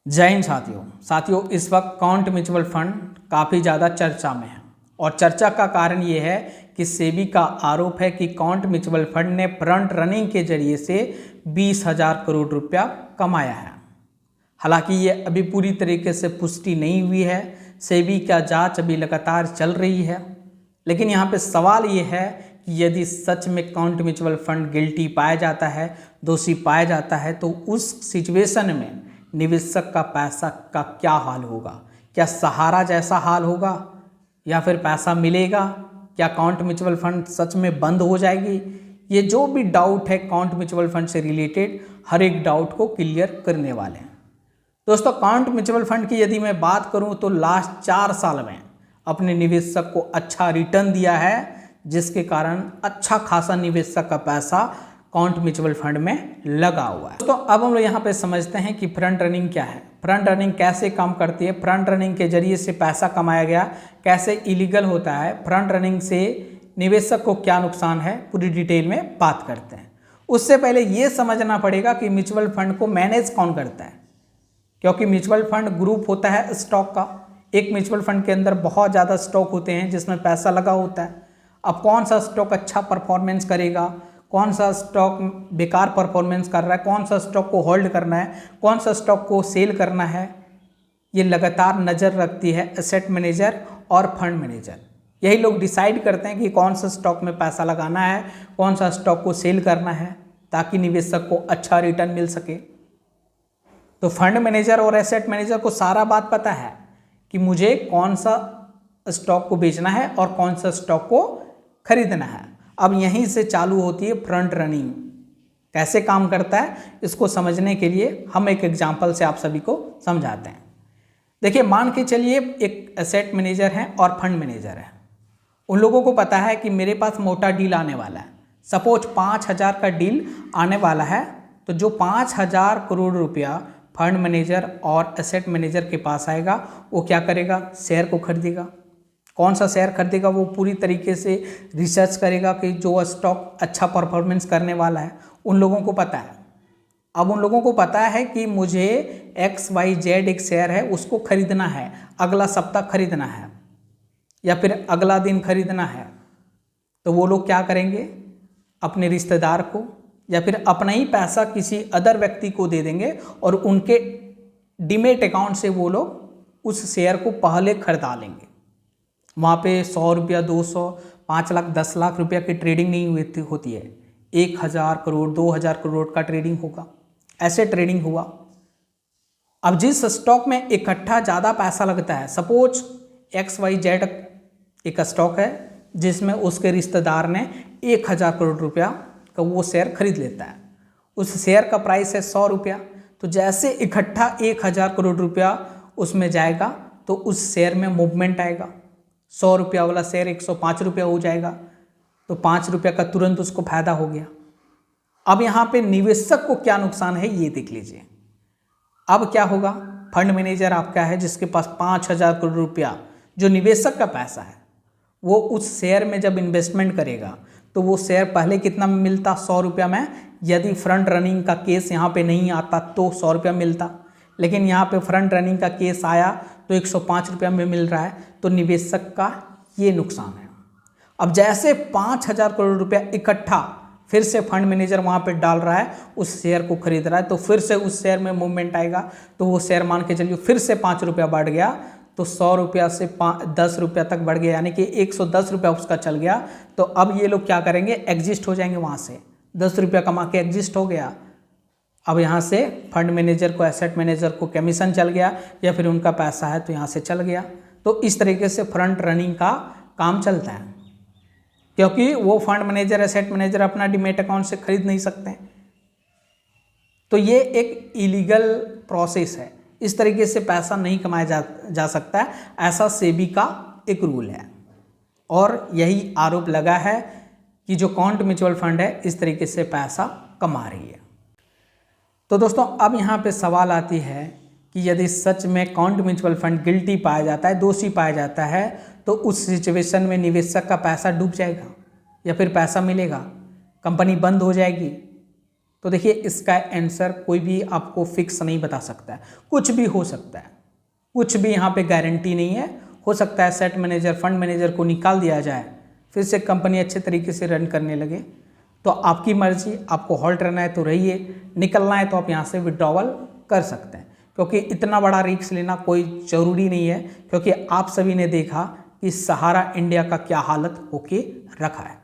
जय हिंद साथियों इस वक्त काउंट म्यूचुअल फंड काफ़ी ज़्यादा चर्चा में है और चर्चा का कारण ये है कि सेबी का आरोप है कि काउंट म्यूचुअल फंड ने फ्रंट रनिंग के जरिए से 20,000 करोड़ रुपया कमाया है। हालांकि ये अभी पूरी तरीके से पुष्टि नहीं हुई है, सेबी का जांच अभी लगातार चल रही है। लेकिन यहाँ पे सवाल ये है कि यदि सच में काउंट म्यूचुअल फंड गिल्टी पाया जाता है, दोषी पाया जाता है, तो उस सिचुएशन में निवेशक का पैसा का क्या हाल होगा? क्या सहारा जैसा हाल होगा या फिर पैसा मिलेगा? क्या काउंट म्यूचुअल फंड सच में बंद हो जाएगी? ये जो भी डाउट है काउंट म्यूचुअल फंड से रिलेटेड, हर एक डाउट को क्लियर करने वाले हैं। दोस्तों, काउंट म्यूचुअल फंड की यदि मैं बात करूं तो लास्ट 4 साल में अपने निवेशक को अच्छा रिटर्न दिया है, जिसके कारण अच्छा खासा निवेशक का पैसा काउंट म्यूचुअल फंड में लगा हुआ है। तो अब हम लोग यहाँ पे समझते हैं कि फ्रंट रनिंग क्या है, फ्रंट रनिंग कैसे काम करती है, फ्रंट रनिंग के जरिए से पैसा कमाया गया कैसे इलीगल होता है, फ्रंट रनिंग से निवेशक को क्या नुकसान है, पूरी डिटेल में बात करते हैं। उससे पहले ये समझना पड़ेगा कि म्यूचुअल फंड को मैनेज कौन करता है, क्योंकि म्यूचुअल फंड ग्रुप होता है स्टॉक का। एक म्यूचुअल फंड के अंदर बहुत ज़्यादा स्टॉक होते हैं जिसमें पैसा लगा होता है। अब कौन सा स्टॉक अच्छा परफॉर्मेंस करेगा, कौन सा स्टॉक बेकार परफॉर्मेंस कर रहा है, कौन सा स्टॉक को होल्ड करना है, कौन सा स्टॉक को सेल करना है, ये लगातार नज़र रखती है एसेट मैनेजर और फंड मैनेजर। यही लोग डिसाइड करते हैं कि कौन सा स्टॉक में पैसा लगाना है, कौन सा स्टॉक को सेल करना है, ताकि निवेशक को अच्छा रिटर्न मिल सके। तो फंड मैनेजर और एसेट मैनेजर को सारा बात पता है कि मुझे कौन सा स्टॉक को बेचना है और कौन सा स्टॉक को खरीदना है। अब यहीं से चालू होती है फ्रंट रनिंग। कैसे काम करता है, इसको समझने के लिए हम एक एग्जांपल से आप सभी को समझाते हैं। देखिए, मान के चलिए एक एसेट मैनेजर है और फंड मैनेजर है। उन लोगों को पता है कि मेरे पास मोटा डील आने वाला है। सपोज 5,000 का डील आने वाला है, तो जो 5,000 करोड़ रुपया फंड मैनेजर और एसेट मैनेजर के पास आएगा, वो क्या करेगा? शेयर को खरीदेगा। कौन सा शेयर खरीदेगा? वो पूरी तरीके से रिसर्च करेगा कि जो स्टॉक अच्छा परफॉर्मेंस करने वाला है, उन लोगों को पता है। अब उन लोगों को पता है कि मुझे XYZ एक शेयर है, उसको खरीदना है, अगला सप्ताह खरीदना है या फिर अगला दिन खरीदना है। तो वो लोग क्या करेंगे? अपने रिश्तेदार को या फिर अपना ही पैसा किसी अदर व्यक्ति को दे देंगे और उनके डीमेट अकाउंट से वो लोग उस शेयर को पहले खरीदा लेंगे। वहाँ पे 100 रुपया, 200, 5 लाख, 10 लाख रुपया की ट्रेडिंग नहीं होती है। 1,000 करोड़, 2,000 करोड़ का ट्रेडिंग होगा। ऐसे ट्रेडिंग हुआ। अब जिस स्टॉक में इकट्ठा ज़्यादा पैसा लगता है, सपोज XYZ एक स्टॉक है जिसमें उसके रिश्तेदार ने 1,000 करोड़ रुपया का वो शेयर खरीद लेता है। उस शेयर का प्राइस है 100 रुपया। तो जैसे इकट्ठा 1,000 करोड़ रुपया उसमें जाएगा, तो उस शेयर में मूवमेंट आएगा। 100 रुपया वाला शेयर 105 रुपया हो जाएगा, तो 5 रुपया का तुरंत उसको फायदा हो गया। अब यहाँ पे निवेशक को क्या नुकसान है, ये देख लीजिए। अब क्या होगा? फंड मैनेजर आपका है जिसके पास 5,000 करोड़ रुपया जो निवेशक का पैसा है, वो उस शेयर में जब इन्वेस्टमेंट करेगा तो वो शेयर पहले कितना में मिलता? 100 रुपया में। यदि फ्रंट रनिंग का केस यहाँ पे नहीं आता तो 100 रुपया मिलता, लेकिन यहाँ पे फ्रंट रनिंग का केस आया तो 105 रुपया में मिल रहा है। तो निवेशक का ये नुकसान है। अब जैसे 5,000 करोड़ रुपया इकट्ठा फिर से फंड मैनेजर वहाँ पे डाल रहा है, उस शेयर को खरीद रहा है, तो फिर से उस शेयर में मूवमेंट आएगा। तो वो शेयर मान के चलिए फिर से 5 रुपया बढ़ गया, तो 100 रुपया से 10 रुपया तक बढ़ गया, यानी कि 110 रुपया उसका चल गया। तो अब ये लोग क्या करेंगे? एग्जिस्ट हो जाएंगे वहाँ से। 10 रुपया कमा के एग्जिस्ट हो गया। अब यहाँ से फंड मैनेजर को, एसेट मैनेजर को कमीशन चल गया या फिर उनका पैसा है तो यहाँ से चल गया। तो इस तरीके से फ्रंट रनिंग का काम चलता है, क्योंकि वो फंड मैनेजर, एसेट मैनेजर अपना डीमेट अकाउंट से खरीद नहीं सकते। तो ये एक इलीगल प्रोसेस है। इस तरीके से पैसा नहीं कमाया जा सकता है, ऐसा सेबी का एक रूल है। और यही आरोप लगा है कि जो काउंट म्यूचुअल फंड है इस तरीके से पैसा कमा रही है। तो दोस्तों, अब यहाँ पे सवाल आती है कि यदि सच में काउंट म्यूचुअल फंड गिल्टी पाया जाता है, दोषी पाया जाता है, तो उस सिचुएशन में निवेशक का पैसा डूब जाएगा या फिर पैसा मिलेगा? कंपनी बंद हो जाएगी? तो देखिए इसका आंसर कोई भी आपको फिक्स नहीं बता सकता है, कुछ भी हो सकता है, कुछ भी यहाँ पे गारंटी नहीं है। हो सकता है सेट मैनेजर फंड मैनेजर को निकाल दिया जाए, फिर से कंपनी अच्छे तरीके से रन करने लगे। तो आपकी मर्जी, आपको होल्ड रहना है तो रहिए, निकलना है तो आप यहाँ से विड्रॉवल कर सकते हैं, क्योंकि इतना बड़ा रिस्क लेना कोई ज़रूरी नहीं है, क्योंकि आप सभी ने देखा कि सहारा इंडिया का क्या हालत होके रखा है।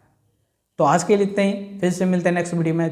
तो आज के लिए इतना ही, फिर से मिलते हैं नेक्स्ट वीडियो में।